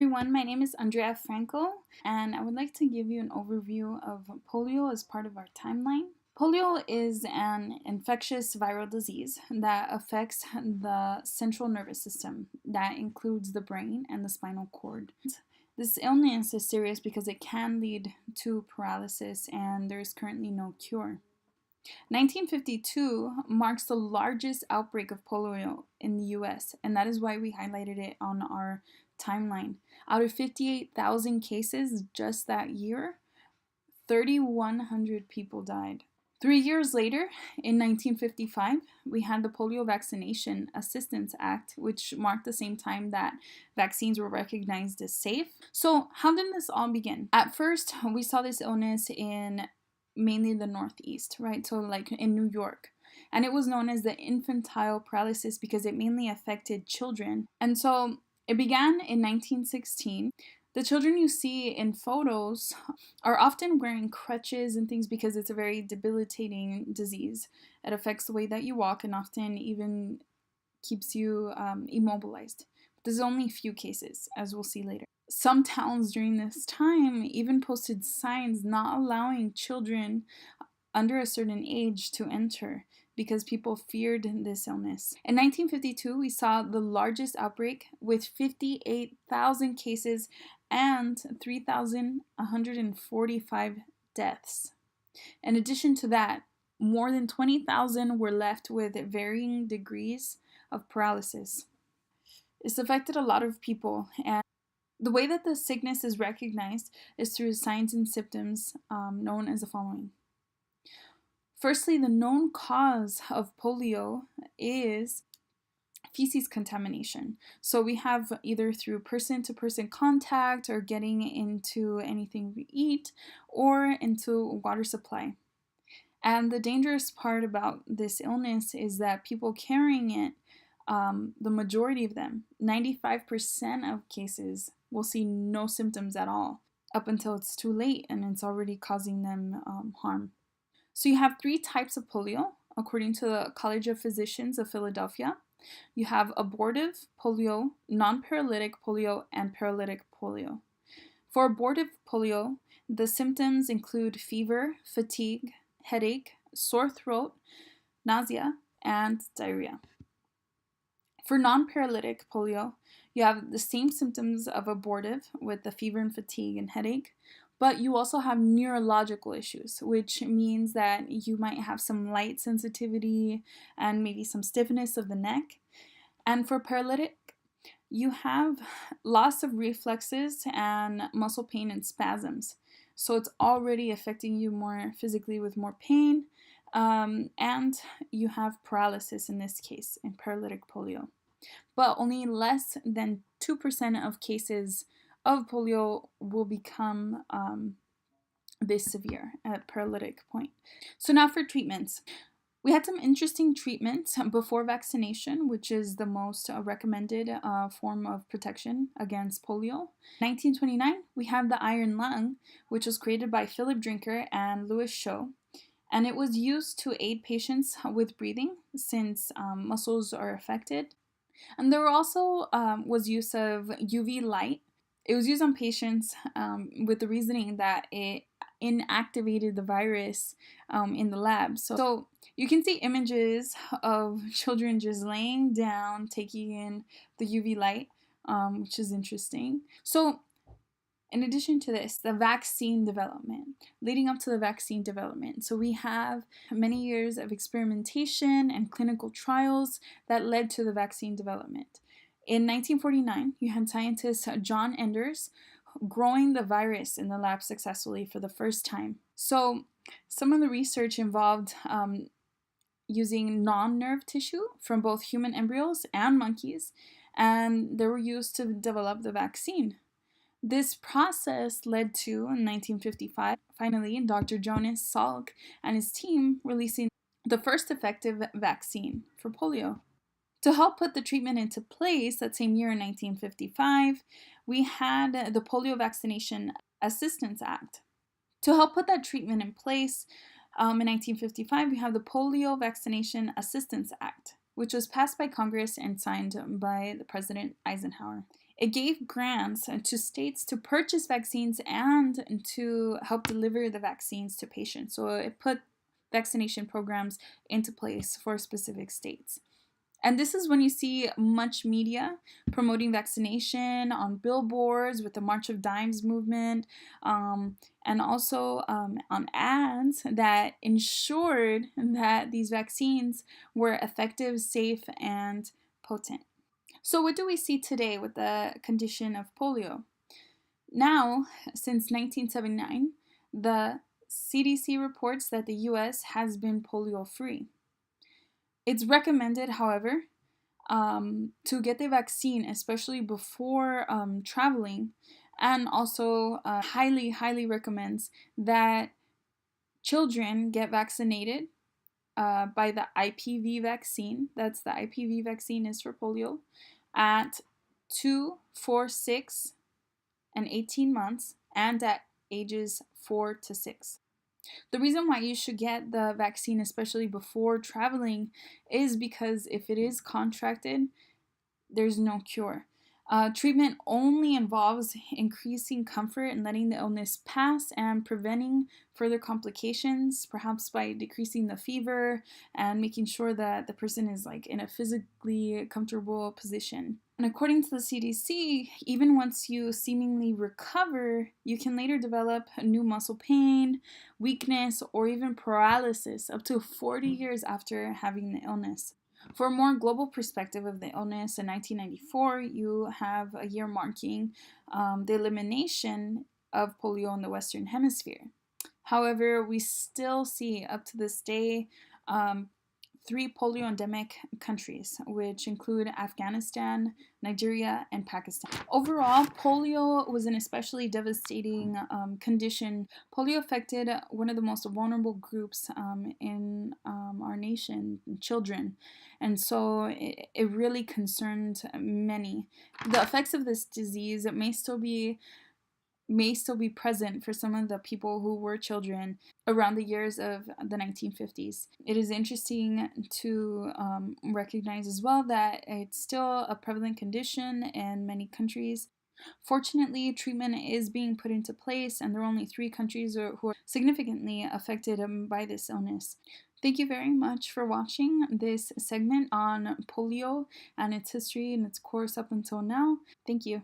Everyone, my name is Andrea Franco, and I would like to give you an overview of polio as part of our timeline. Polio is an infectious viral disease that affects the central nervous system, that includes the brain and the spinal cord. This illness is serious because it can lead to paralysis, and there is currently no cure. 1952 marks the largest outbreak of polio in the US, and that is why we highlighted it on our timeline. Out of 58,000 cases just that year, 3,100 people died. 3 years later, in 1955, we had the Polio Vaccination Assistance Act, which marked the same time that vaccines were recognized as safe. So, how did this all begin? At first, we saw this illness in mainly the Northeast, right? So, like in New York. And it was known as the infantile paralysis because it mainly affected children. And so, it began in 1916. The children you see in photos are often wearing crutches and things because it's a very debilitating disease. It affects the way that you walk and often even keeps you immobilized. There's only a few cases, as we'll see later. Some towns during this time even posted signs not allowing children under a certain age to enter because people feared this illness. In 1952, we saw the largest outbreak with 58,000 cases and 3,145 deaths. In addition to that, more than 20,000 were left with varying degrees of paralysis. It's affected a lot of people, and the way that the sickness is recognized is through signs and symptoms known as the following. Firstly, the known cause of polio is feces contamination. So we have either through person-to-person contact or getting into anything we eat or into water supply. And the dangerous part about this illness is that people carrying it, the majority of them, 95% of cases, will see no symptoms at all up until it's too late and it's already causing them harm. So you have 3 types of polio, according to the College of Physicians of Philadelphia. You have abortive polio, non-paralytic polio, and paralytic polio. For abortive polio, the symptoms include fever, fatigue, headache, sore throat, nausea, and diarrhea. For non-paralytic polio, you have the same symptoms of abortive with the fever and fatigue and headache, but you also have neurological issues, which means that you might have some light sensitivity and maybe some stiffness of the neck. And for paralytic, you have loss of reflexes and muscle pain and spasms. So it's already affecting you more physically with more pain, and you have paralysis in this case, in paralytic polio. But only less than 2% of cases of polio will become this severe at paralytic point. So now for treatments. We had some interesting treatments before vaccination, which is the most recommended form of protection against polio. In 1929, we have the iron lung, which was created by Philip Drinker and Louis Shaw. And it was used to aid patients with breathing since muscles are affected. And there also was use of UV light. It was used on patients with the reasoning that it inactivated the virus in the lab. So you can see images of children just laying down, taking in the UV light, which is interesting. So in addition to this, the vaccine development, leading up to the vaccine development. So we have many years of experimentation and clinical trials that led to the vaccine development. In 1949, you had scientist John Enders growing the virus in the lab successfully for the first time. So some of the research involved using non-nerve tissue from both human embryos and monkeys, and they were used to develop the vaccine. This process led to, in 1955, finally, Dr. Jonas Salk and his team releasing the first effective vaccine for polio. To help put the treatment into place that same year in 1955, we had the Polio Vaccination Assistance Act. To help put that treatment in place, in 1955, we have the Polio Vaccination Assistance Act. which was passed by Congress and signed by the President Eisenhower. It gave grants to states to purchase vaccines and to help deliver the vaccines to patients. So it put vaccination programs into place for specific states. And this is when you see much media promoting vaccination on billboards with the March of Dimes movement, and also on ads that ensured that these vaccines were effective, safe, and potent. So, what do we see today with the condition of polio? Now, since 1979, the CDC reports that the US has been polio free. It's recommended, however, to get the vaccine, especially before traveling, and also highly recommends that children get vaccinated by the IPV vaccine. That's the IPV vaccine is for polio at 2, 4, 6, and 18 months, and at ages 4 to 6. The reason why you should get the vaccine, especially before traveling, is because if it is contracted, there's no cure. Treatment only involves increasing comfort and letting the illness pass and preventing further complications, perhaps by decreasing the fever and making sure that the person is like in a physically comfortable position. And according to the CDC, even once you seemingly recover, you can later develop new muscle pain, weakness, or even paralysis up to 40 years after having the illness. For a more global perspective of the illness, in 1994, you have a year marking the elimination of polio in the Western Hemisphere. However, we still see up to this day 3 polio endemic countries, which include Afghanistan, Nigeria, and Pakistan. Overall, polio was an especially devastating condition. Polio affected one of the most vulnerable groups in our nation, children, and so it really concerned many. The effects of this disease may still be present for some of the people who were children around the years of the 1950s. It is interesting to recognize as well that it's still a prevalent condition in many countries. Fortunately, treatment is being put into place, and there are only 3 countries who are significantly affected by this illness. Thank you very much for watching this segment on polio and its history and its course up until now. Thank you.